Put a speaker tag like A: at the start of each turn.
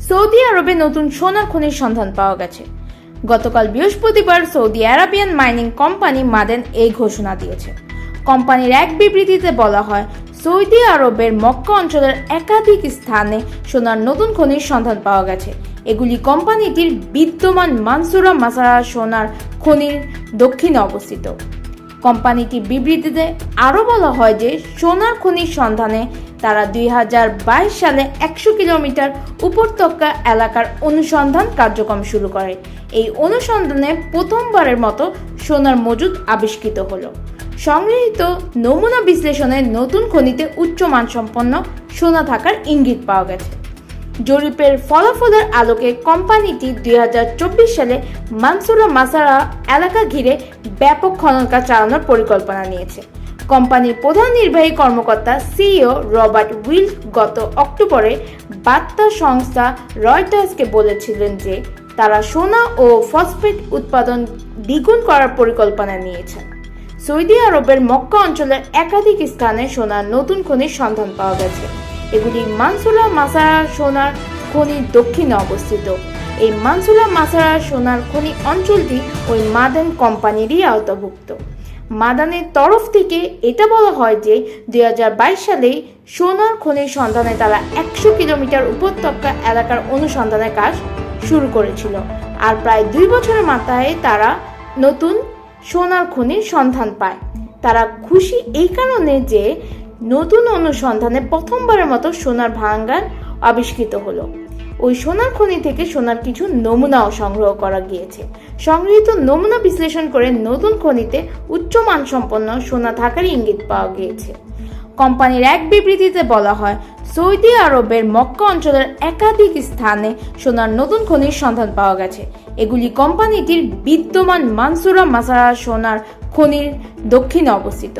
A: Saudi আরবে নতুন সোনার খনির সন্ধান পাওয়া গেছে। গতকাল বৃহস্পতিবার সৌদি আরাবিয়ান মাইনিং কোম্পানি মাদেন এই ঘোষণা দিয়েছে। কোম্পানির এক বিবৃতিতে বলা হয়, সৌদি আরবের মক্কা অঞ্চলের একাধিক স্থানে সোনার নতুন খনির সন্ধান পাওয়া গেছে। এগুলি কোম্পানিটির বিদ্যমান মানসুরা মাসারা সোনার খনির দক্ষিণে অবস্থিত। কোম্পানিটির বিবৃতিতে আরও বলা হয় যে সোনার খনির সন্ধানে তারা 2022 সালে 100 কিলোমিটার উপত্যকা এলাকার অনুসন্ধান কার্যক্রম শুরু করে। এই অনুসন্ধানে প্রথমবারের মতো সোনার মজুদ আবিষ্কৃত হলো। সংগৃহীত নমুনা বিশ্লেষণে নতুন খনিতে উচ্চ মানসম্পন্ন সোনা থাকার ইঙ্গিত পাওয়া গেছে। জরিপের ফলাফলের আলোকে কোম্পানিটি 2024 সালে মানসুরা মাসারা এলাকা ঘিরে ব্যাপক খনন কাজ চালানোর পরিকল্পনা নিয়েছে। কোম্পানির প্রধান নির্বাহী কর্মকর্তা সিইও রবার্ট উইল্ক গত অক্টোবরে বার্তা সংস্থা রয়টার্সকে বলেছিলেন যে তারা সোনা ও ফসফেট উৎপাদন দ্বিগুণ করার পরিকল্পনা নিয়েছেন। সৌদি আরবের মক্কা অঞ্চলের একাধিক স্থানে সোনার নতুন খনির সন্ধান পাওয়া গেছে। এগুলি মানসুরা মাসারা সোনার খনির দক্ষিণে অবস্থিত। এই মানসুরা মাসারা সোনার খনি অঞ্চলটি ওই মাদান কোম্পানিরই আওতাভুক্ত। মাদানের তরফ থেকে এটা বলা হয় যে 2022 সালে সোনার খনির সন্ধানে তারা 100 কিলোমিটার উপত্যকা এলাকার অনুসন্ধানের কাজ শুরু করেছিল, আর প্রায় 2 বছরের মাথায় তারা নতুন সোনার খনির সন্ধান পায়। তারা খুশি এই কারণে যে নতুন অনুসন্ধানে প্রথমবারের মতো সোনার ভাঙার আবিষ্কৃত হলো। ওই সোনার খনি থেকে সোনার কিছু নমুনাও সংগ্রহ করা গিয়েছে। সংগৃহীত নমুনা বিশ্লেষণ করে নতুন খনিতে উচ্চ মানসম্পন্ন সোনা থাকার ইঙ্গিত পাওয়া গিয়েছে। কোম্পানির এক বিবৃতিতে বলা হয়, সৌদি আরবের মক্কা অঞ্চলের একাধিক স্থানে সোনার নতুন খনির সন্ধান পাওয়া গেছে। এগুলি কোম্পানিটির বিদ্যমান মানসুরা মাসারা সোনার খনির দক্ষিণে অবস্থিত।